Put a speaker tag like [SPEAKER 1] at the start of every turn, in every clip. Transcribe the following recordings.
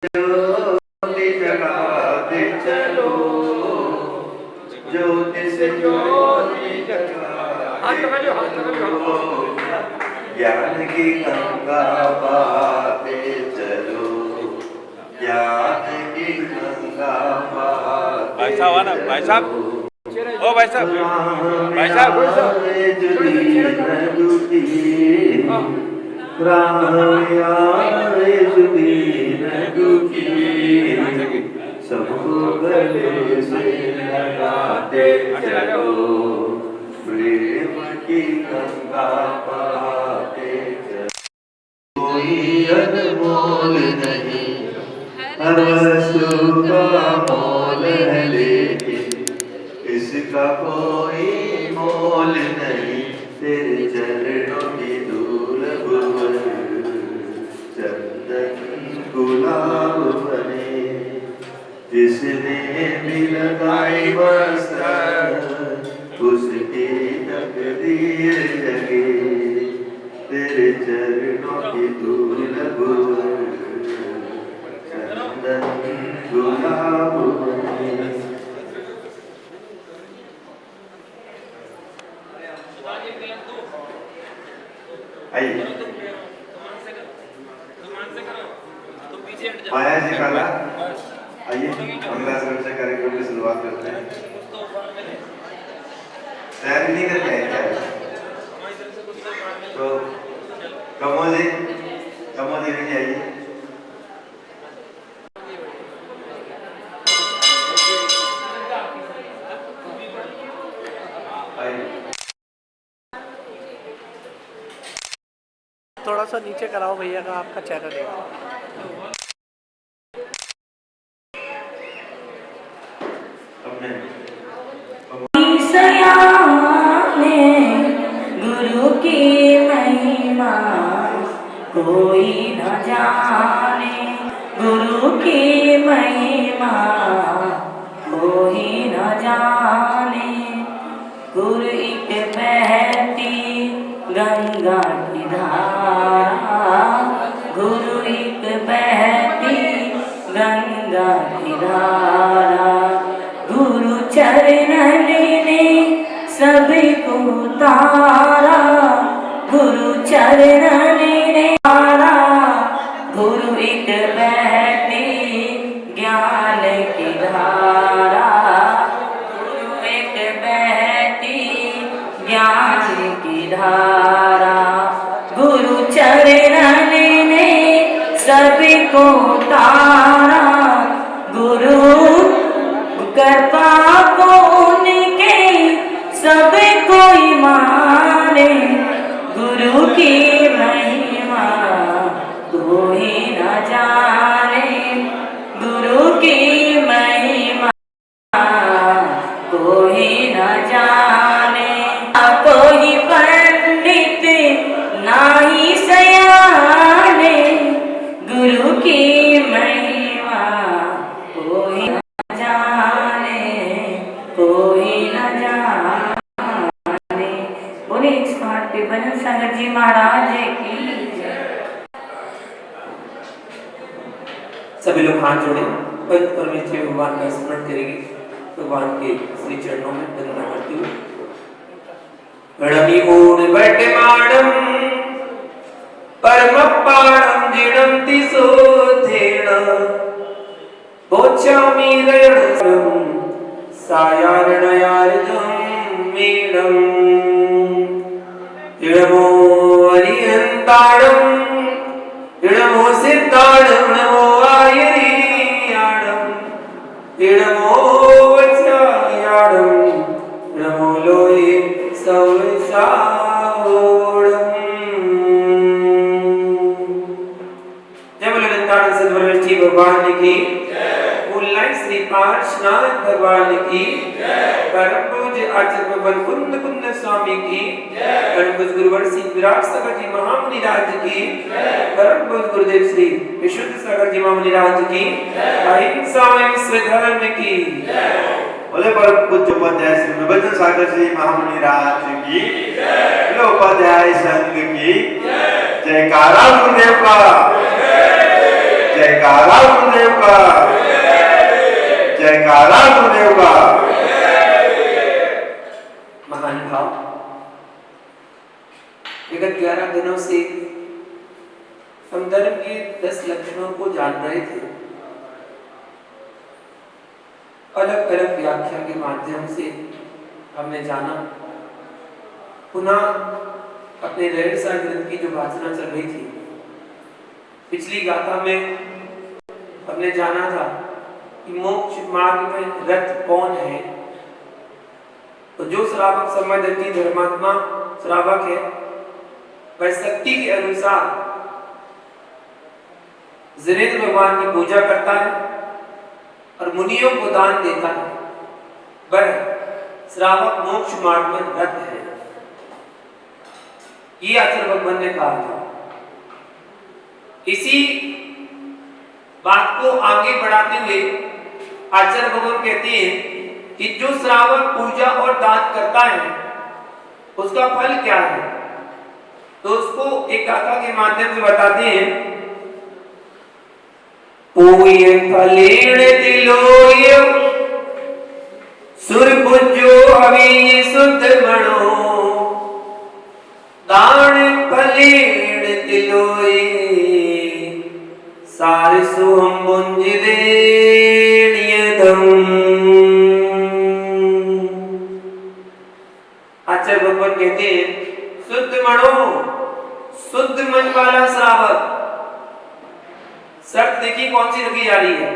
[SPEAKER 1] ज्योति जगाते चलो, ज्योति से ज्योति जगाते चलो, ज्ञान की गंगा बहाते चलो, ज्ञान की गंगा बहाते।
[SPEAKER 2] भाई साहब आना, भाई साहब, ओ भाई साहब, भाई साहब,
[SPEAKER 1] सबको गले से लगाते चलो, प्रेम की गंगा बहाते चलो। कोई अनमोल नहीं, हर वस्तु का मोल है, लेकिन इसका कोई मोल नहीं, तेरे चरणों की धूल भुवर चंदन गुलाब बने। जिसने भी लगाई वस्त्र उसकी तकदीर जगे, तेरे चरणों की धूल भुवर चंदन गुलाब बने। आइए माया जी काला, आइए मंगलाचरण से कार्यक्रम की शुरुआत करते हैं। तैयारी नहीं करके आए क्या? तो कमोल जी नहीं आइए।
[SPEAKER 3] थोड़ा सा नीचे कराओ भैया का, आपका चैनल है।
[SPEAKER 4] गुरु की महिमा कोई न जाने, गुरु की महिमा कोई न जाने। गुरु एक बहती गंगा की धारा, गुरु एक बहती गंगा की धारा। गुरु चरण लेने सबको तारा, गुरु चरण लेने तारा। गुरु एक बहती ज्ञान की धारा, गुरु एक बहती ज्ञान की धारा। गुरु चरण लेने सबको तारा, गुरु कृपा को उनके सब कोई माने। गुरु की महिमा कोई न जाने, गुरु की महिमा कोई न जाने। कोई पंडित ना ही सयाने, गुरु की महिमा कोई न जाने, कोई न जाने। बोले इस पाठ पे भजन सागर जी महाराज की।
[SPEAKER 5] सभी लोग हाथ जोड़े, पवित्र परमेश्वर भगवान का स्मरण करेंगे, भगवान के श्री चरणों में वंदना करते हुए। गणमी ओड बट माणम परम पाणम जिणम तिसोधेण बोचामि रयणसम सायारणयार्धम मेणम। इणमो अरिहंताणम इणमो सिद्धाणम नमो आयरियाणम इणमो वच्यायाणम इणमो लोये सौसावोणम। जय बोले लंताड़ सद्गुरुदेव भगवान की जय। श्री पार्श्वनाथ भगवान की जय। परम पूज्य आचार्य कुंद कुंद स्वामी की जय। परम पूज्य गुरुवर श्री विराट सागर जी महामुनि राज की जय। परम पूज्य गुरुदेव श्री विशुद्ध सागर जी महामुनि राज की जय। अहिंसा विश्व धर्म की जय।
[SPEAKER 1] बोले परम पूज्य उपाध्याय श्री विभजन सागर जी महामुनि राज की जय। उपाध्याय संघ की जय। जयकारा गुरुदेव का। जयकारा गुरुदेव का, जयकारा गुरुदेव का।
[SPEAKER 5] महान भाव, विगत 11 दिनों से हम धर्म के 10 लक्षणों को जान रहे थे। अलग अलग व्याख्या के माध्यम से हमने जाना। पुनः अपने रहस्या ग्रंथ की जो वाचना चल रही थी, पिछली गाथा में हमने जाना था कि मोक्ष मार्ग में रथ कौन है। तो जो श्रावक समयदर्शी धर्मात्मा श्रावक है, वह शक्ति के अनुसार जिनेंद्र भगवान की पूजा करता है और मुनियों को दान देता है, वह श्रावक मोक्ष मार्ग में रथ है। ये आचार्य भगवान ने कहा था। इसी बात को आगे बढ़ाते हुए आचार्य भगवान कहते हैं कि जो श्रावक पूजा और दान करता है उसका फल क्या है। तो उसको एक गाथा के माध्यम से बताते हैं। पूय फलेण तिलोय सुरभुजो अवीय शुद्ध मणो दान फलेण तिलोय सारसु हम बुंज देनियदम। आचार्य भगवान कहते हैं शुद्ध मनो, शुद्ध मन वाला श्रावक। शर्त देखिए कौन सी रखी जा रही है।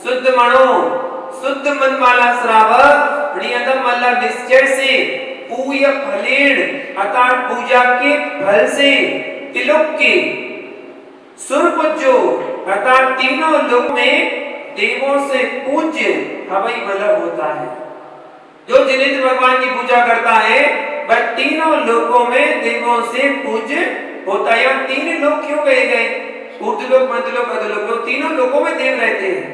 [SPEAKER 5] शुद्ध मनो, शुद्ध मन वाला श्रावक नियतम मतलब निश्चय से पूय फलेण अर्थात पूजा के फल से तिलक के सुरपूज्यो अर्थात तीनों लोक में देवों से पूज्य हवाई मतलब होता है। जो जिनेंद्र भगवान की पूजा करता है वह तीनों लोकों में देवों से पूज्य होता है। और 3 लोक क्यों कहे गए? ऊर्ध्वलोक, मध्यलोक, अधोलोक। तीनों लोकों में देव रहते हैं।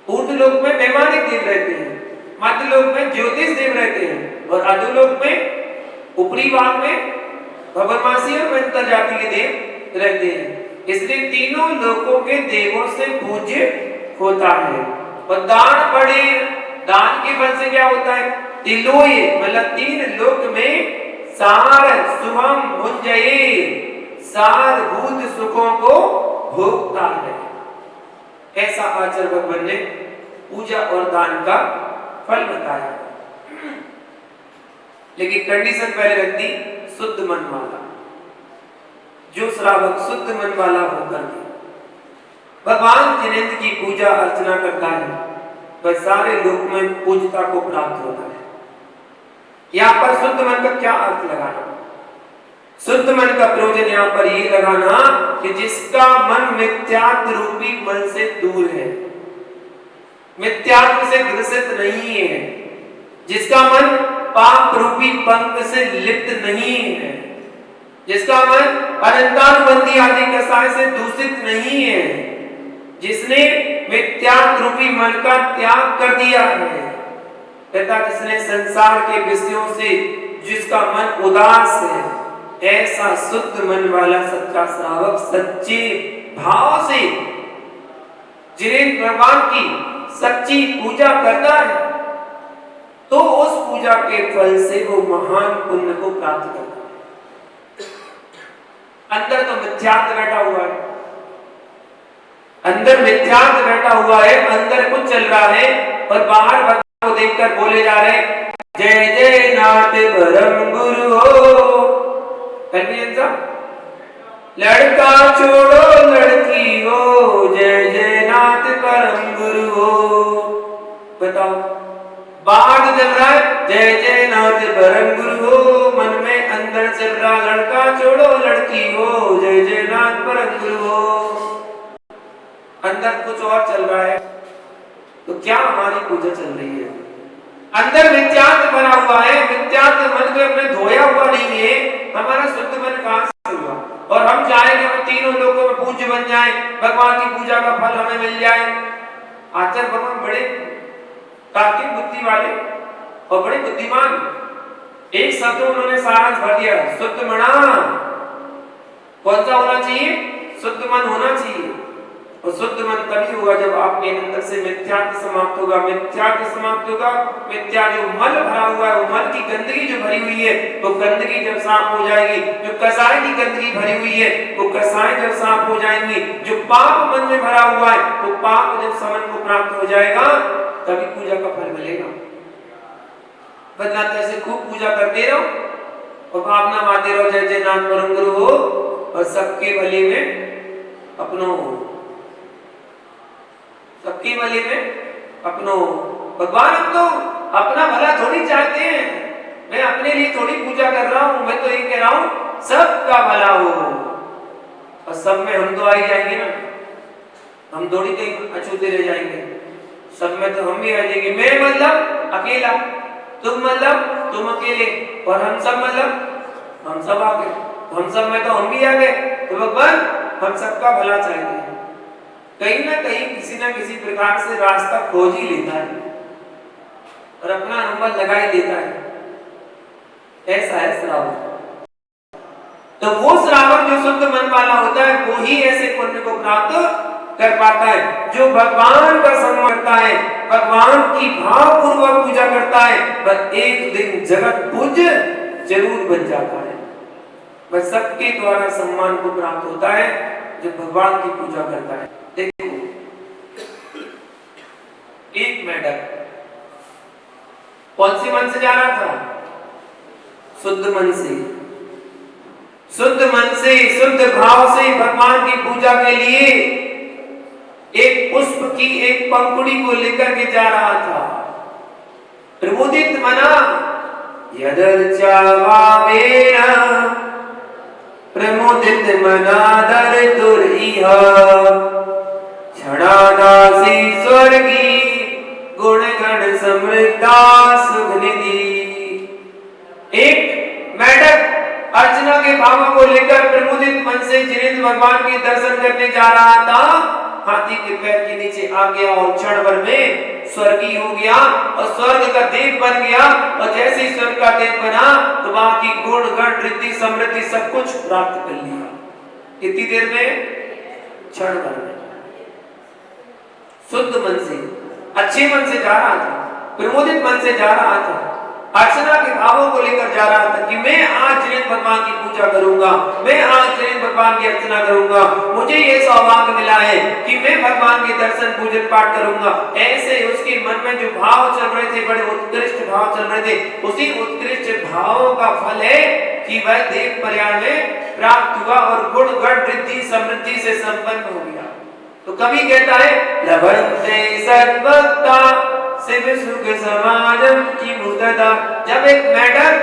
[SPEAKER 5] ऊर्ध्वलोक में वैमानिक देव रहते हैं, मध्यलोक में ज्योतिष देव रहते हैं और अधोलोक में ऊपरी भाग में भवनवासी और अंतर जाति के देव रहते हैं। इसलिए तीनों लोकों के देवों से पूज्य होता है। और दान पड़े, दान के फल से क्या होता है? तिलोय मतलब 3 लोक में सार शुभम भुंजये सार भूत सुखों को भोगता है। ऐसा आचार्य भगवान ने पूजा और दान का फल बताया। लेकिन कंडीशन पहले रख दी, शुद्ध मन वाला। जो श्रावक शुद्ध मन वाला होकर के भगवान जिनेंद्र की पूजा अर्चना करता है वह सारे लोक में पूजता को प्राप्त होता है। यहाँ पर शुद्ध मन का क्या अर्थ लगाना? शुद्ध मन का प्रयोजन यहाँ पर ये लगाना कि जिसका मन मिथ्यात्व रूपी मन से दूर है, मिथ्यात्व से ग्रसित नहीं है, जिसका मन पाप रूपी पंख से लिप्त नहीं है, जिसका मन अनंतानुबंधी आदि कसाय से दूषित नहीं है, जिसने मिथ्यात्व रूपी मन का त्याग कर दिया है तथा जिसने संसार के विषयों से जिसका मन उदास है, ऐसा शुद्ध मन वाला सच्चा श्रावक सच्चे भाव से जिनेंद्र भगवान की सच्ची पूजा करता है तो उस पूजा के फल से वो महान पुण्य को प्राप्त करता है। अंदर तो मिथ्यात्व बैठा हुआ है, अंदर मिथ्यात्व बैठा हुआ है, अंदर कुछ चल रहा है और बाहर भगवान को देखकर बोले जा रहे जय जय नाथ परम गुरु हो। लड़का छोड़ो लड़की हो, जय जय नाथ परम गुरु हो। बताओ, बाहर चल रहा है जय जय नाथ परम गुरु हो, मन में अंदर चल रहा लड़का छोड़ो लड़की हो, जय जय नाथ परम गुरु हो। अंदर कुछ और चल रहा है तो क्या हमारी पूजा चल रही है? अंदर मिथ्यात्व बना हुआ है, मिथ्यात्व मन को अपने धोया हुआ नहीं है, हमारा शुद्ध मन कहां से हुआ? और हम चाहेंगे हम तीनों लोगों में पूज्य बन जाएं, भगवान की पूजा का फल हमें मिल जाए। आचार्य भगवान बड़े तार्किक बुद्धि वाले और बड़े बुद्धिमान, एक शब्द उन्होंने सारांश भर दिया, शुद्ध मना। कौन सा होना चाहिए? शुद्ध मन होना चाहिए। और शुद्ध मन तभी होगा जब आपके अंदर से मिथ्यात्व समाप्त होगा। मिथ्यात्व समाप्त होगा, मिथ्या जो मल भरा हुआ है, वो मल की गंदगी जो भरी हुई है, वो गंदगी जब साफ हो जाएगी, जो कसाय की गंदगी भरी हुई है, वो कसाय जब साफ हो जाएंगी, जो पाप मन में भरा हुआ है, वो पाप जब समन को प्राप्त हो जाएगा, तभी पूजा का फल मिलेगा। बदलाते ऐसे खूब पूजा करते रहो और भावना मारते रहो जय जय नाथ परम गुरु हो, और सबके भले में अपनो हो, सबके भले में अपनो। भगवान हम तो अपना भला थोड़ी चाहते हैं, मैं अपने लिए थोड़ी पूजा कर रहा हूं, मैं तो ये कह रहा हूं सबका भला हो। और सब में हम तो आ ही जाएंगे ना, हम थोड़ी कहीं अछूते रह जाएंगे, सब में तो हम भी आ जाएंगे। मैं मतलब अकेला, तुम मतलब तुम अकेले, और हम सब मतलब हम सब आ गए, हम सब में तो हम भी आ गए। तो भगवान हम सबका भला चाहते हैं, कहीं ना कहीं किसी ना किसी प्रकार से रास्ता खोज ही लेता है और अपना नंबर लगा ही देता है। ऐसा है श्रावक। तो वो श्रावक जो शुद्ध मन वाला होता है, वो ही ऐसे पुण्य को प्राप्त कर पाता है। जो भगवान का सम्मान करता है, भगवान की भावपूर्वक पूजा करता है, वह एक दिन जगत पूज्य जरूर बन जाता है। वह सबके द्वारा सम्मान को प्राप्त होता है जो भगवान की पूजा करता है। देखो, एक मेढक कौन सी मन से जा रहा था? शुद्ध मन से, शुद्ध मन से, शुद्ध भाव से भगवान की पूजा के लिए एक पुष्प की एक पंखुड़ी को लेकर के जा रहा था। प्रमुदित मना यदर्चा भावेन प्रमुदित मना दर दुर्इह क्षणादासी स्वर्गी गुण गण समृद्धा सुख निधि। एक मेढक अर्चना के भावों को लेकर प्रमुदित मन से जिनेंद्र भगवान के दर्शन करने जा रहा था। हाथी के पैर के नीचे आ गया और क्षण भर में स्वर्गीय हो गया और स्वर्ग का देव बन गया। और जैसे ही स्वर्ग का देव बना तो वहां की गुण गण रिद्धि समृद्धि सब कुछ प्राप्त कर लिया। कितनी देर में? क्षण भर में। शुद्ध मन से, अच्छे मन से जा रहा था, प्रमोदित मन से जा रहा था, अर्चना के भावों को लेकर जा रहा था कि मैं आज जिनेंद्र भगवान की पूजा करूंगा, मैं आज जिनेंद्र भगवान की अर्चना करूंगा, मुझे ये सौभाग्य मिला है कि मैं भगवान के दर्शन पूजन पाठ करूंगा। ऐसे उसके मन में जो भाव चल रहे थे, बड़े उत्कृष्ट भाव चल रहे थे, उसी उत्कृष्ट भावों का फल है कि वह देव पर्याय में प्राप्त हुआ और गुण गण रिद्धि समृद्धि से संपन्न हो गया। तो कवि कहता है लभन्ते सर्वदा शिव सुख समाजम की मुददा। जब एक मेढक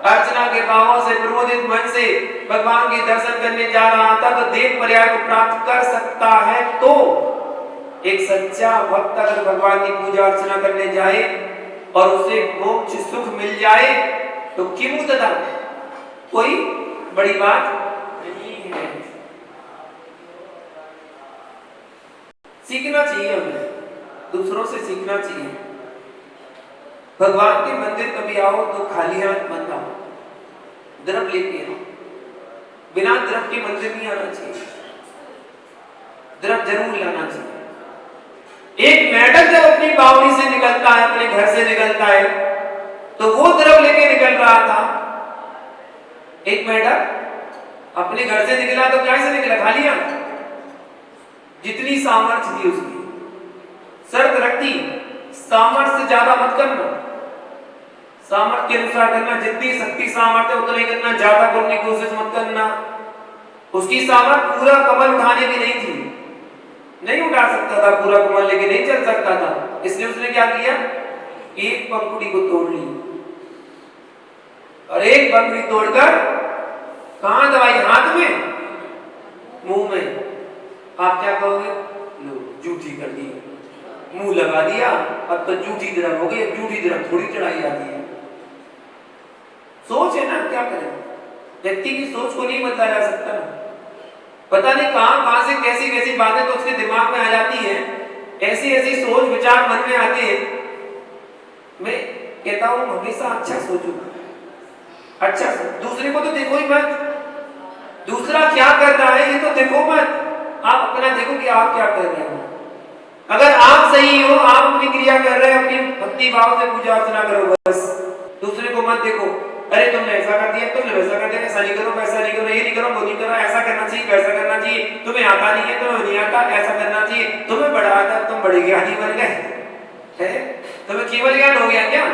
[SPEAKER 5] अर्चना के भावों से प्रमोदित मन से भगवान के दर्शन करने जा रहा था तो देव पर्याय को प्राप्त कर सकता है। तो एक सच्चा भक्त अगर भगवान की पूजा अर्चना करने जाए और उसे मोक्ष सुख मिल जाए तो की मुददा कोई बड़ी बात नहीं है। सीखना चाहिए, हमें दूसरों से सीखना चाहिए। भगवान के मंदिर कभी आओ तो खाली हाथ मत आओ, द्रव्य लेके आओ। बिना द्रव्य के मंदिर नहीं आना चाहिए, द्रव्य जरूर लाना चाहिए। एक मेढक जब अपनी बावड़ी से निकलता है, अपने घर से निकलता है, तो वो द्रव्य लेके निकल रहा था। एक मेढक अपने घर से निकला तो कैसे निकला? खाली हाथ। जितनी सामर्थ्य थी उसकी, शर्त रखती सामर्थ्य से ज्यादा मत करना, सामर्थ्य के अनुसार करना, जितनी शक्ति सामर्थ्य उतना ही करना, ज्यादा करने की कोशिश मत करना। उसकी सामर्थ्य पूरा कमल उठाने की नहीं थी, नहीं उठा सकता था पूरा कमल, लेके नहीं चल सकता था। इसलिए उसने क्या किया? एक पंखुड़ी को तोड़ ली और एक पंखुड़ी तोड़कर कहां दवाई? हाथ में, मुंह में। आप क्या कहोगे? लो जूठी कर दी, मुंह लगा दिया, अब तो जूठी द्रव हो गई। जूठी द्रव थोड़ी चढ़ाई जाती है। सोच है ना, क्या करें? व्यक्ति की सोच को नहीं बदला जा सकता ना। पता नहीं कहां से कैसी कैसी बातें तो उसके दिमाग में आ जाती है, ऐसी ऐसी सोच विचार मन में आते हैं। मैं कहता हूं हमेशा अच्छा सोचो, अच्छा दूसरे को तो देखो ही मत, दूसरा क्या कर रहा है ये तो देखो मत, आप अपना देखो कि आप क्या कर रहे हो। अगर आप सही हो, आप अपनी क्रिया कर रहे हो, अपनी भक्ति भाव से पूजा अर्चना करो बस। दूसरे को मत देखो, अरे तुमने ऐसा कर दिया, तुमने वैसा कर दिया, ऐसा नहीं करो, वैसा नहीं करो, ये नहीं करो, वो नहीं करो, ऐसा करना चाहिए, वैसा करना चाहिए, तुम्हें आता नहीं है, तुम्हें नहीं आता, ऐसा करना चाहिए, तुम्हें बड़ा आता, तुम बड़े ज्ञानी बन गए है। तुम्हें केवल ज्ञान हो गया क्या,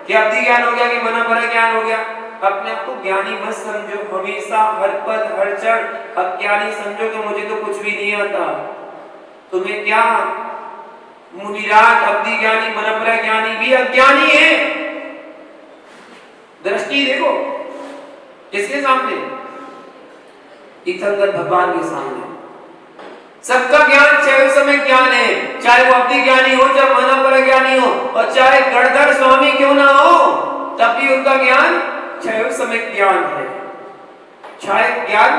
[SPEAKER 5] कि अवधि ज्ञान हो गया, कि मना पर ज्ञान हो गया। अपने आप को ज्ञानी मत समझो, हमेशा हर पद हर क्षण अज्ञानी समझो कि मुझे तो कुछ भी नहीं आता। तुम्हें क्या मुनिराज अवधि ज्ञानी मनपरा ज्ञानी भी अज्ञानी है। दृष्टि देखो किसके सामने, तीर्थंकर भगवान के सामने। सबका ज्ञान चाहे उस समय ज्ञान है, चाहे वो अवधि ज्ञानी हो, चाहे मनपरा ज्ञानी हो, और चाहे गणधर स्वामी क्यों ना हो, तब भी उनका ज्ञान चाहे उस समय ज्ञान है। चाहे ज्ञान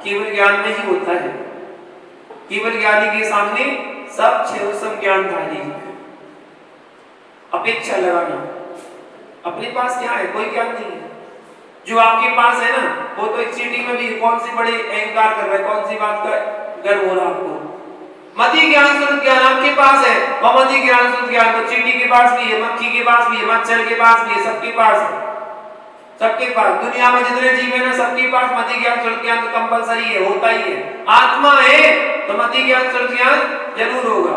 [SPEAKER 5] केवल ज्ञान में ही होता है। केवल ज्ञानी के सामने सब छह ज्ञानधारी है। अपेक्षा लगाना, अपने पास क्या है, कोई ज्ञान नहीं है। जो आपके पास है ना, वो तो एक चीटी में भी कौन सी बड़ी अहंकार कर रहा है, कौन सी बात का गर्व हो रहा आपको। मति ज्ञान स्वरूप ज्ञान आपके पास है, और मति ज्ञान स्वरूप ज्ञान तो चीटी के पास भी है, मक्खी के पास भी है, मच्छर के पास भी है, सबके पास है। सबके पास दुनिया में जितने जीव है ना, सबके पास मति ज्ञान स्वरूप ज्ञान तो कंपलसरी है, होता ही है। आत्मा है तो मति ज्ञान स्वरूप ज्ञान जरूर होगा,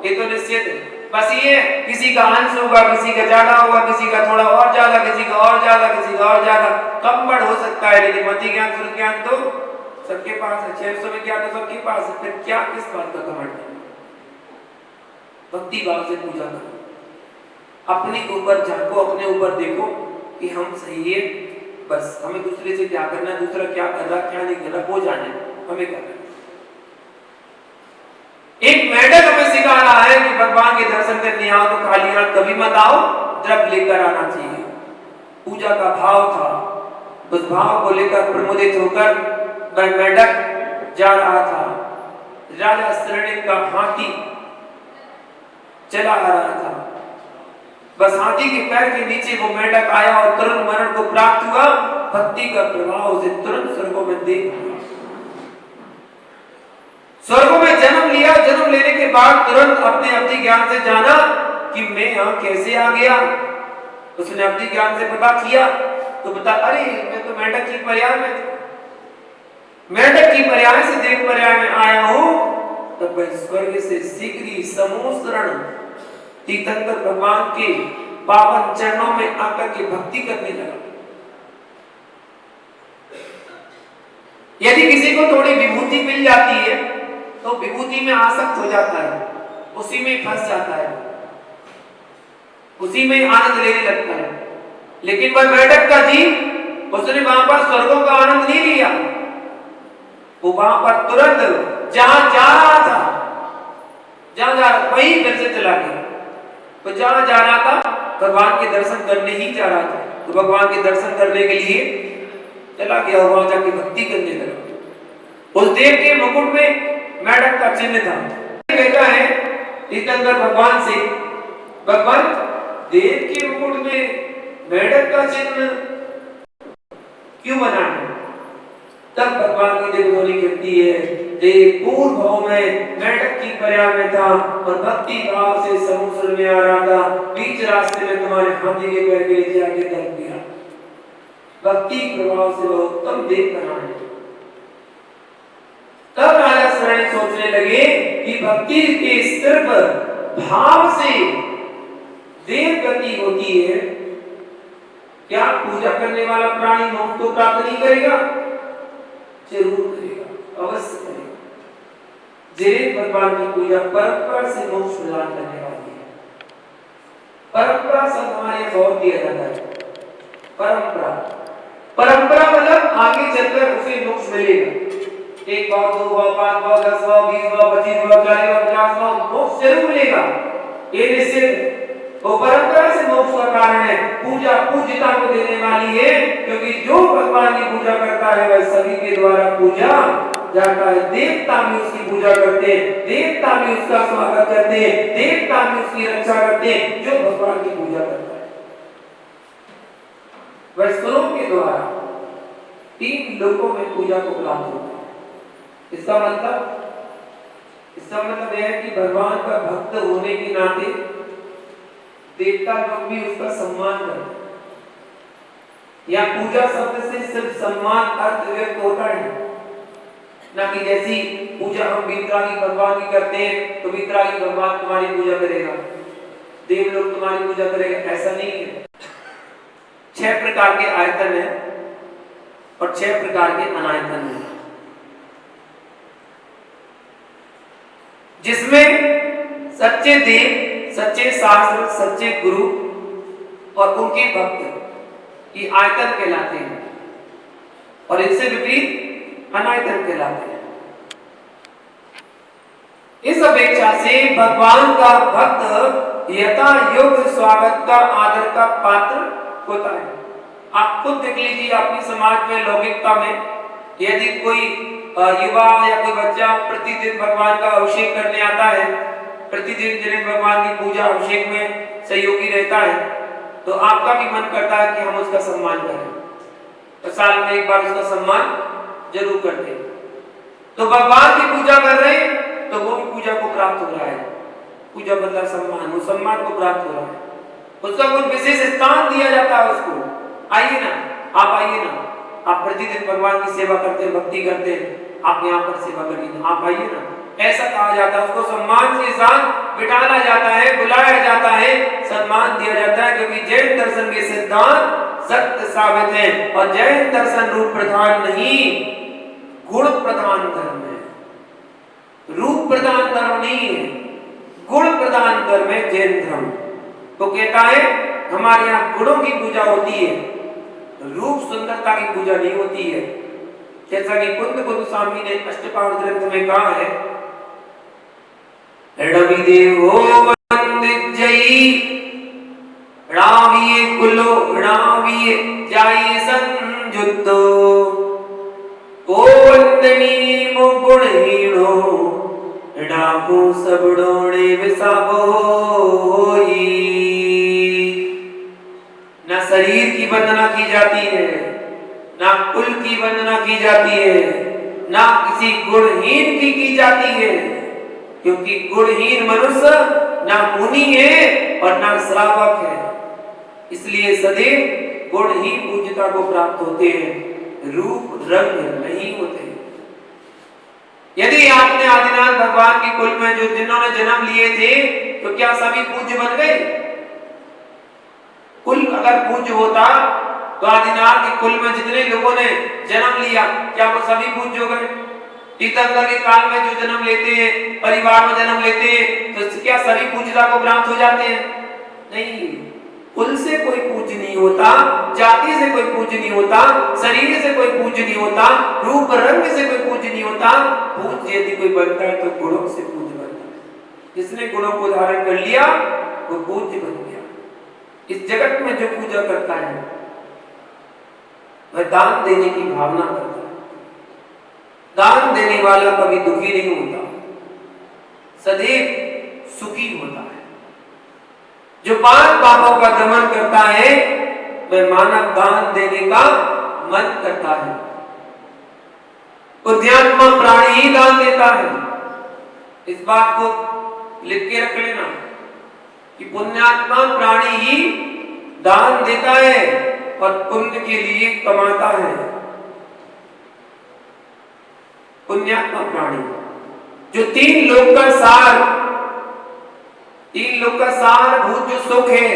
[SPEAKER 5] ये तो निश्चित है। बस ये किसी का अंश होगा, किसी का ज्यादा होगा, किसी का थोड़ा और ज्यादा, किसी का और ज्यादा, किसी का और ज्यादा, कम बढ़ हो सकता है, लेकिन मति ज्ञान स्वरूप ज्ञान तो सबके पास है। 600 में ज्ञान तो सबके पास है, फिर क्या किस बात का घमंड है। भक्ति भाव से पूजा करो, अपने ऊपर झांको, अपने ऊपर देखो कि हम सही है। बस हमें दूसरे से क्या करना, दूसरा क्या कर रहा क्या नहीं कर रहा वो जाने, हमें क्या करना। एक मेढक हमें सिखा रहा है कि भगवान के दर्शन करने आओ तो खाली हाथ कभी मत आओ, द्रव्य लेकर आना चाहिए। पूजा का भाव था, उस भाव को लेकर प्रमुदित होकर वह मेढक जा रहा था। राजा शरणिक का हाथी चला आ रहा था, बस हाथी के पैर के नीचे वो मेढक आया और तुरंत मरण को प्राप्त हुआ। भक्ति का प्रभाव उसे तुरंत स्वर्गों में देख लिया, स्वर्गों में जन्म लिया। जन्म लेने के बाद तुरंत अपने अवधि ज्ञान से जाना कि मैं यहाँ कैसे आ गया। उसने अवधि ज्ञान से पता किया तो बता, अरे मैं तो मेढक की पर्याय में, मेढक की पर्याय से देव पर्याय में आया हूँ। तब वह स्वर्ग से शीघ्र समूसरण तीर्थंकर भगवान के पावन चरणों में आकर के भक्ति करने लगा। यदि किसी को थोड़ी विभूति मिल जाती है तो विभूति में आसक्त हो जाता है, उसी में फंस जाता है, उसी में आनंद लेने लगता है। लेकिन वह मेढक का जीव, उसने वहां पर स्वर्गों का आनंद नहीं लिया। वो वहां पर तुरंत जहां जा रहा था, जहां जा वहीं फिर से चला गया। तो जहां जा रहा था भगवान के दर्शन करने ही जा रहा था, तो भगवान के दर्शन करने के लिए चला गया और वहां जाके भक्ति करने लगा। उस देव के मुकुट में मेढक का चिन्ह था। कहता है तीर्थंकर भगवान से, भगवान देव के मुकुट में मेढक का चिन्ह क्यों बना है? तब भगवान की देवध्वनि कहती है, देव पूर्व भाव में मेढक की पर्याय में था और भक्ति भाव से समुद्र में आ रहा था। बीच रास्ते में तुम्हारे हाथी के पैर के नीचे आके दब गया। भक्ति प्रभाव से वह उत्तम देव बना है। तब राजा शरण सोचने लगे कि भक्ति के सिर्फ भाव से देव गति होती है। क्या पूजा करने वाला प्राणी मोक्ष को प्राप्त नहीं करेगा? जरूर करेगा, अवश्य करेगा। जिन भगवान की पूजा परंपरा से मोक्ष प्रदान करने वाली है। परंपरा सब हमारे बहुत दिया जाता है। परंपरा, परंपरा मतलब आगे चलकर उसे मोक्ष मिलेगा। 1 भाव, 2 भाव, 5 भाव, 10 भाव, 20 भाव, 25 भाव, 40 भाव, 50 भाव, मोक्ष जरूर मिलेगा, ये निश्चित। वो परंपरा से मोक्ष का कारण है। पूजा पूजिता को देने वाली है, क्योंकि जो भगवान की पूजा करता है वह सभी के द्वारा पूजा जाता है। देवता भी उसकी पूजा करते हैं, देवता भी उसका स्वागत करते हैं, देवता भी उसकी रक्षा करते हैं। जो भगवान की पूजा करता है वह स्वरूप के द्वारा 3 लोकों में पूजा को प्राप्त होता है। इसका मतलब इसका मतलब यह है कि भगवान का भक्त होने के नाते देवता लोग भी उसका सम्मान करते हैं। या पूजा शब्द से सिर्फ सम्मान अर्थ व्यक्त होता है, ना कि जैसी पूजा हम वीतरागी भगवान की करते हैं तो वीतरागी भगवान तुम्हारी पूजा करेगा, देव लोग तुम्हारी पूजा करेगा, ऐसा नहीं है। 6 प्रकार के आयतन है और 6 प्रकार के अनायतन है, जिसमें सच्चे देव, सच्चे शास्त्र, सच्चे गुरु और उनके भक्त ये आयतन कहलाते हैं और इनसे विपरीत अनायतन कहलाते हैं। इस अपेक्षा से भगवान का भक्त यथा योग्य स्वागत का, आदर का पात्र होता है। आप खुद देख लीजिए अपनी समाज में, लौकिकता में, यदि कोई युवा या कोई बच्चा प्रतिदिन भगवान का अभिषेक करने आता है, प्रतिदिन जिन्हें भगवान की पूजा अभिषेक में सहयोगी रहता है, तो आपका भी मन करता है कि हम उसका सम्मान करें, तो साल में एक बार उसका सम्मान जरूर करते हैं। तो भगवान की पूजा कर रहे हैं तो वो भी पूजा को प्राप्त हो रहा है, पूजा मतलब सम्मान, वो सम्मान को प्राप्त हो रहा है, उसका कुछ विशेष स्थान दिया जाता है उसको। आइए ना, आप आइए ना, आप प्रतिदिन भगवान की सेवा करते हैं, भक्ति करते हैं, आप यहाँ पर सेवा करिए, आप आइए ना, ऐसा कहा जाता है। उसको सम्मान के साथ बिठाना जाता है, बुलाया जाता है, सम्मान दिया जाता है, क्योंकि जैन दर्शन के सिद्धांत सत्य साबित है और जैन दर्शन रूप प्रधान नहीं, गुण प्रधान धर्म है। रूप प्रधान धर्म नहीं है, गुण प्रधान धर्म है जैन धर्म। तो कहता है हमारे यहाँ गुणों की पूजा होती है, रूप सुंदरता की पूजा नहीं होती है। जैसा कि कुंद गोस्वामी ने अष्टपाद ग्रंथ में कहा है, रवि देवो वंदिजयी राविये कुलो राविये जाई संजुतो को वंदनी मो गुणहीनो डाकू सबड़ोड़े विसाबोई। ना शरीर की वंदना की जाती है, ना कुल की वंदना की जाती है, ना किसी गुणहीन की जाती है, क्योंकि गुणहीन मनुष्य ना मुनि है और ना श्रावक है। इसलिए सदैव गुण ही पूज्यता को प्राप्त होते हैं, रूप रंग नहीं होते। यदि आपने आदिनाथ भगवान के कुल में जो जिन्होंने जन्म लिए थे तो क्या सभी पूज्य बन गए? कुल अगर पूज्य होता तो आदिनाथ के कुल में जितने लोगों ने जन्म लिया क्या वो सभी पूज्य हो गए? तीर्थंकर के काल में जो जन्म लेते हैं, परिवार में जन्म लेते हैं, तो क्या सभी पूज्यता को प्राप्त हो जाते हैं? नहीं, कुल से कोई पूज्य नहीं होता, जाति से कोई पूज्य नहीं होता, शरीर से कोई पूज्य नहीं होता, रूप रंग से कोई पूज्य नहीं होता। पूज्य यदि कोई बनता है तो गुणों से पूज्य बनता है। जिसने गुणों को धारण कर लिया वो पूज्य बन गया। इस जगत में जो पूजा करता है वह दान देने की भावना करता है। दान देने वाला कभी दुखी नहीं होता, सदैव सुखी होता है। जो 5 पापों का दमन करता है वह मानव दान देने का मन करता है। पुण्यात्मा प्राणी ही दान देता है। इस बात को लिख के रख लेना कि पुण्यात्मा प्राणी ही दान देता है और पुण्य के लिए कमाता है। पुण्यात्मा प्राणी जो 3 लोक का सार, 3 लोक का सारभूत जो सुख है,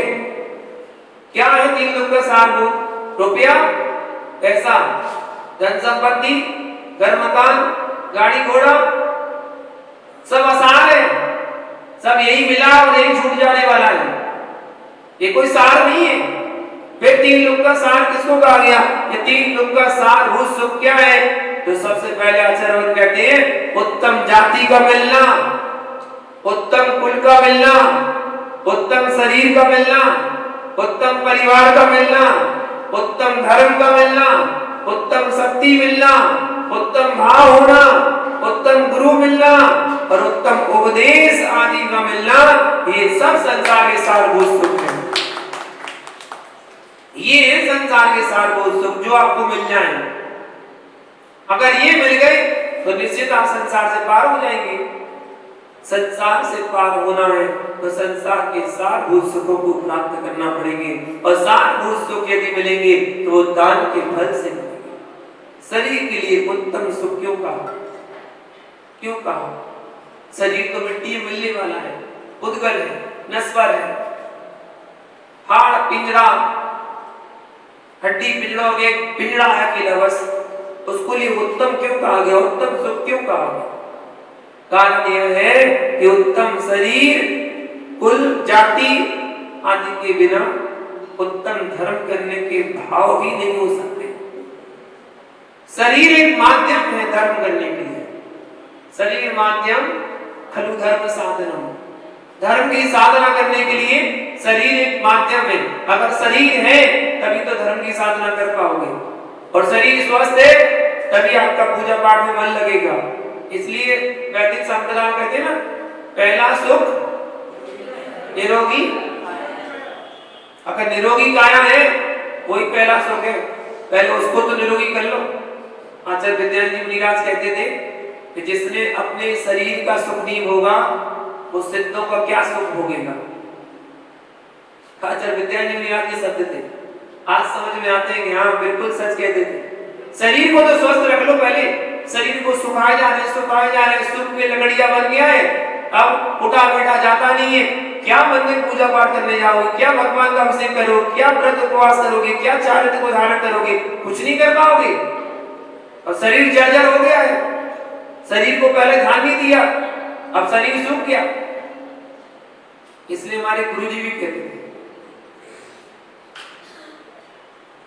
[SPEAKER 5] क्या है 3 लोक का सारभूत? रुपया, पैसा, धन संपत्ति, घर मकान, गाड़ी घोड़ा, सब आसार है, सब यही मिला और यही छूट जाने वाला है। ये कोई सार नहीं है। फिर 3 लोक का सार किसको कहा गया? ये 3 लोक का सारभूत सुख क्या है? तो सबसे पहले आचार्य कहते हैं उत्तम जाति का मिलना, उत्तम कुल का मिलना, उत्तम शरीर का मिलना, उत्तम परिवार का मिलना, उत्तम धर्म का मिलना, उत्तम शक्ति मिलना, उत्तम भाव होना, उत्तम गुरु मिलना और उत्तम उपदेश आदि का मिलना, ये सब संसार के सारभूत सुख है। ये संसार के सारभूत सुख जो आपको मिल जाए। अगर ये मिल गए तो निश्चित आप संसार से पार हो जाएंगे। संसार से पार होना है तो संसार के सारभूत सुखों को प्राप्त करना पड़ेंगे, और सारभूत सुख यदि मिलेंगे तो वो दान के फल से मिलेंगे। शरीर के लिए उत्तम सुख क्यों कहा? क्यों कहा? शरीर तो मिट्टी में मिलने वाला है, उद्गल है, नश्वर है, हाड़ पिंजरा, हड्डी पिंजरा हो गया, पिंजरा है अकेला बस, उसको लिए उत्तम क्यों कहा गया? उत्तम सुख क्यों कहा गया? कारण यह है कि उत्तम शरीर, कुल, जाति आदि के बिना उत्तम धर्म करने के भाव ही नहीं हो सकते। शरीर एक माध्यम है धर्म करने के लिए। शरीर माध्यम खलु धर्म साधनम, धर्म की साधना करने के लिए शरीर एक माध्यम है। अगर शरीर है तभी तो धर्म की साधना कर पाओगे, और शरीर स्वस्थ है तभी आपका पूजा पाठ में मन लगेगा। इसलिए वैदिक संप्रदाय कहते हैं ना, पहला सुख निरोगी, अगर निरोगी काया है वही पहला सुख है, पहले उसको तो निरोगी कर लो। आचार्य विद्यार्थी मुनिराज कहते थे कि जिसने अपने शरीर का सुख नहीं होगा वो सिद्धों का क्या सुख भोगेगा। आचार्य विद्यार्थी मुनिराज के शब्द थे, आज समझ में आते हैं कि हाँ बिल्कुल सच कहते थे। शरीर को तो स्वस्थ रख लो पहले, शरीर को सुखाए जा रहे, सुखाए जा रहे, सुख में लकड़िया बन गया है, अब उठा बैठा जाता नहीं है। क्या मंदिर पूजा पाठ करने जाओगे, क्या भगवान का अभिषेक करोगे, क्या व्रत उपवास करोगे, क्या चारित्र को धारण करोगे, कुछ नहीं कर पाओगे। और शरीर जर्जर हो गया है, शरीर को पहले ध्यान नहीं दिया, अब शरीर सूख गया। इसलिए हमारे गुरुजी भी कहते थे,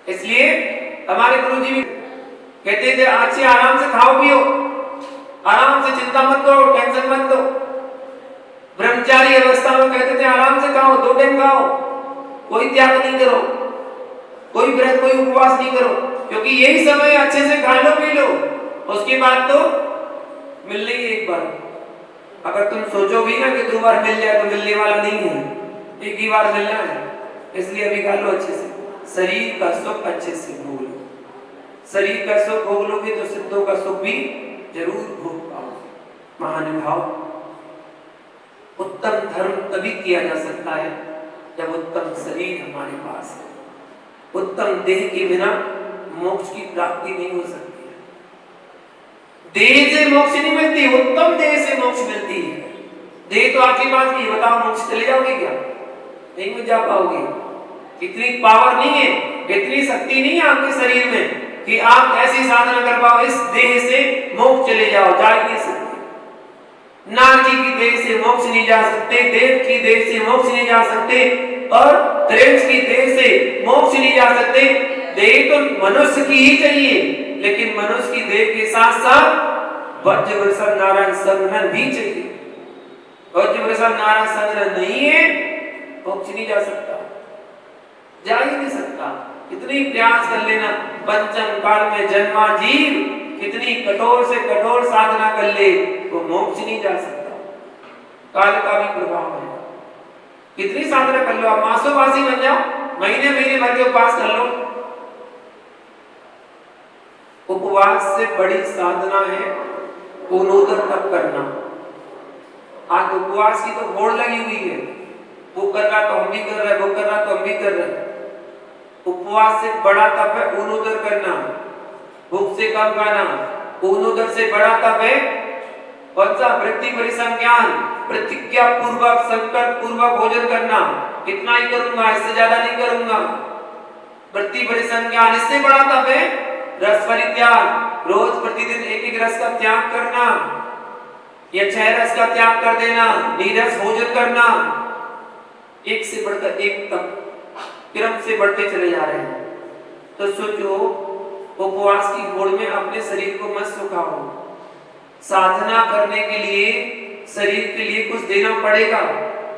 [SPEAKER 5] इसलिए हमारे गुरुजी भी कहते थे अच्छे आराम से खाओ पियो, आराम से चिंता मत करो, टेंशन मत लो। ब्रह्मचारी अवस्था में कहते थे आराम से खाओ, 2 टाइम खाओ, कोई त्याग नहीं करो, कोई व्रत कोई उपवास नहीं करो, क्योंकि यही समय अच्छे से खा लो पी लो, उसके बाद तो मिलने ही एक बार। अगर तुम सोचो भी ना कि 2 बार मिल जाए तो मिलने वाला नहीं है, एक ही बार मिलना है। इसलिए अभी खा लो अच्छे से, शरीर का सुख अच्छे से भोग लो। शरीर का सुख भोग लोगे तो सिद्धों का सुख भी जरूर भोग पाओगे। महानुभाव, उत्तम धर्म तभी किया जा सकता है जब उत्तम शरीर हमारे पास है। उत्तम देह के बिना मोक्ष की प्राप्ति नहीं हो सकती है। देह से मोक्ष नहीं मिलती, उत्तम देह से मोक्ष मिलती है। देह तो आपके पास नहीं, बताओ मोक्ष चले जाओगे क्या? नहीं मिल जा पाओगे। इतनी पावर नहीं है, इतनी शक्ति नहीं है आपके शरीर में कि आप ऐसी साधना कर पाओ इस देह से मोक्ष चले जाओ, जा ही नहीं सकते। नारजी की देह से मोक्ष नहीं जा सकते, देव की देह से मोक्ष नहीं जा सकते, और त्रेंच की देह से मोक्ष नहीं जा सकते। देह तो मनुष्य की ही चाहिए, लेकिन मनुष्य की देह के साथ साथ वज्रवृषभ नारायण संघन भी चाहिए। वज्रवृषभ नारायण संघन नहीं है, मोक्ष नहीं जा सकता, जा ही नहीं सकता। कितनी प्रयास कर लेना, पंचम काल में जन्मा जीव कितनी कठोर से कठोर साधना कर ले तो मोक्ष नहीं जा सकता। काल का भी प्रभाव है। कितनी साधना कर लो, आप मासोवासी बन जाओ, महीने महीने भर के उपवास कर लो। उपवास से बड़ी साधना है पूर्णोदर तप करना। आज उपवास की तो होड़ लगी हुई है, वो कर रहा तो हम भी कर रहे, वो कर रहा तो हम भी कर रहे। उपवास से बड़ा तप है पूर्णोदर करना, भूख से कम खाना। पूर्णोदर से बड़ा तप है वृत्ति परिसंज्ञान, प्रतिज्ञा पूर्वक संकल्प पूर्वक भोजन करना। इतना ही करूंगा, इससे ज्यादा नहीं करूंगा। वृत्ति परिसंज्ञान, इससे बड़ा तप है रस परित्याग, रोज प्रतिदिन एक एक रस का त्याग करना, या 6 रस का त्याग कर देना, नीरस भोजन करना। एक से बढ़कर एक तप क्रम से बढ़ते चले जा रहे हैं। तो सोचो, उपवास की होड़ में अपने शरीर को मत सुखाओ। साधना करने के लिए शरीर के लिए कुछ देना पड़ेगा,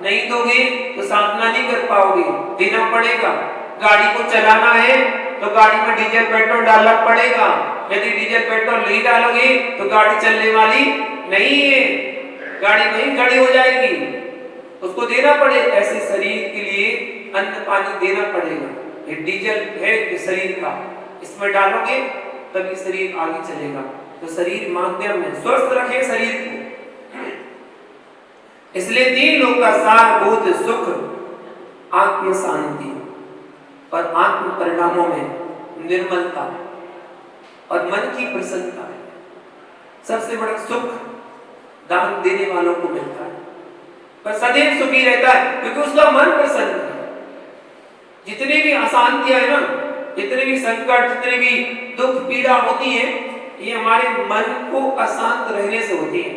[SPEAKER 5] नहीं दोगे तो साधना नहीं कर पाओगे, देना पड़ेगा। गाड़ी को चलाना है तो गाड़ी में डीजल पेट्रोल डालना पड़ेगा, यदि डीजल पेट्रोल नहीं डालोगे तो गाड़ी चलने वाली नहीं है, गाड़ी वहीं खड़ी हो जाएगी, उसको देना पड़ेगा। ऐसे शरीर के लिए अन्न पानी देना पड़ेगा। ये डीजल है शरीर का, इसमें डालोगे तभी शरीर आगे चलेगा। तो शरीर माध्यम है, स्वस्थ रखें शरीर को। इसलिए 3 लोक का सारभूत सुख आत्म शांति और आत्म परिणामों में निर्मलता और मन की प्रसन्नता है। सबसे बड़ा सुख दान देने वालों को मिलता है, पर सदैव सुखी रहता है क्योंकि उसका मन प्रसन्न है। जितनी भी अशांतियां है ना, जितने भी संकट, जितने भी दुख पीड़ा होती है, ये हमारे मन को अशांत रहने से होती है।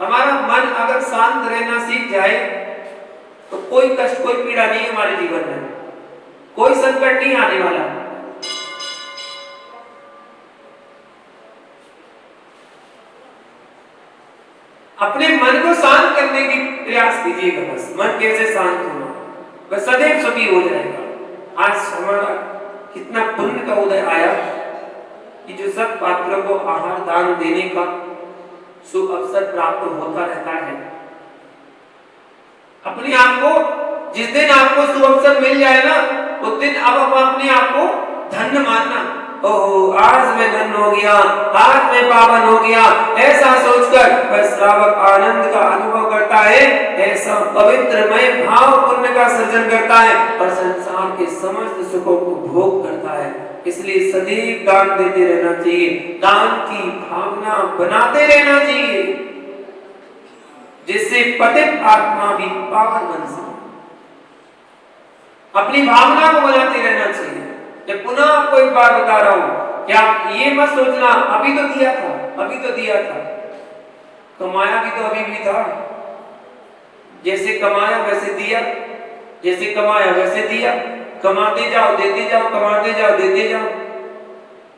[SPEAKER 5] हमारा मन अगर शांत रहना सीख जाए तो कोई कष्ट, कोई पीड़ा नहीं है हमारे जीवन में, कोई संकट नहीं आने वाला। अपने मन को शांत करने की प्रयास कीजिएगा। बस मन कैसे शांत होना, बस सदैव सुखी हो जाएगा। आज हमारा कितना पुण्य का उदय आया कि जो सब पात्रों को आहार दान देने का शुभ अवसर प्राप्त होता रहता है। अपने आप को जिस दिन आपको शुभ अवसर मिल जाए ना, उस दिन अब अपने आप को धन्य मानना। ओह, आज मैं धन्य हो गया, आज मैं पावन हो गया, ऐसा सोचकर वह श्रावक आनंद का अनुभव करता है। ऐसा पवित्रमय भाव पुण्य का सृजन करता है और संसार के समस्त सुखों को भोग करता है। इसलिए सदैव दान देते रहना चाहिए, दान की भावना बनाते रहना चाहिए, जिससे पतित आत्मा भी पावन बन सके। अपनी भावना को बनाते रहना चाहिए। मैं पुनः आपको एक बार बता रहा हूं कि आप ये मत सोचना अभी तो दिया था, अभी तो दिया था। कमाया भी तो अभी भी था। जैसे कमाया वैसे दिया, जैसे कमाया वैसे दिया। कमाते जाओ, देते जाओ, कमाते जाओ, देते जाओ,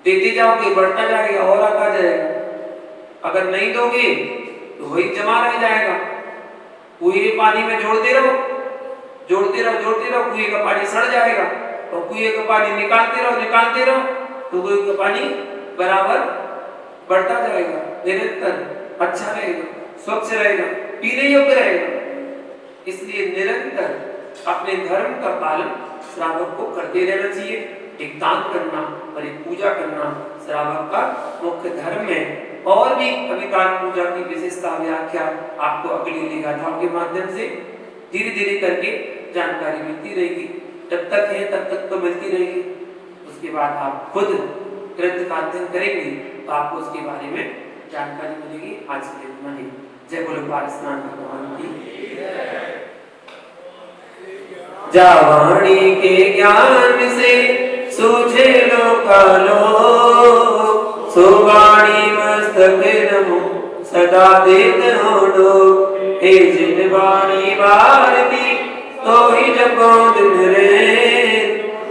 [SPEAKER 5] देते जाओगे बढ़ता जाएगा और आता जाएगा। अगर नहीं दोगे तो वही जमा रह जाएगा। कुएं के पानी में जोड़ते रहो, जोड़ते रहो, जोड़ते रहो, कुएं का पानी सड़ जाएगा। और कुएं का पानी निकालते रहो, निकालते रहो, तो कुएं का पानी बराबर बढ़ता जाएगा, निरंतर अच्छा रहेगा, स्वच्छ रहेगा, पीने योग्य रहेगा। इसलिए निरंतर अपने धर्म का पालन श्रावक को करते रहना चाहिए। एक दान करना और एक पूजा करना श्रावक का मुख्य धर्म है। और भी कविता पूजा की विशेषता व्याख्या आपको अगली गाथाओं के माध्यम से धीरे धीरे करके जानकारी मिलती रहेगी। जब तक है तब तक तो मिलती रहेगी, उसके बाद आप खुद ग्रंथ का अध्ययन करेंगे तो आपको उसके बारे में जानकारी मिलेगी। आज के लिए इतना ही। जय बोलो पारसनाथ भगवान की। जावाणी के ज्ञान से सूझे लोकालोक, सुवाणी मस्तक नमो सदा देत हो डोक। हे जिन वाणी भारती तो ही जपो दिन रे,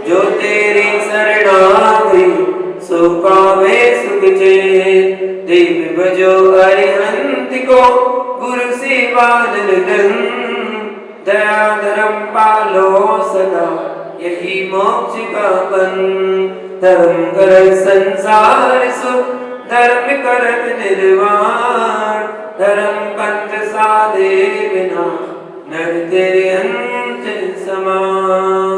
[SPEAKER 5] जो तेरी शरणागति सो पावे सुख चैन। देव भजो अरिहंत को गुरु सेवा निरतन, दया धर्म पालो सदा यही मोक्ष का बन। धर्म कर संसार सुख, धर्म करत निर्वाण। धर्म पंथ साधे बिना नर तेरे अंत समान।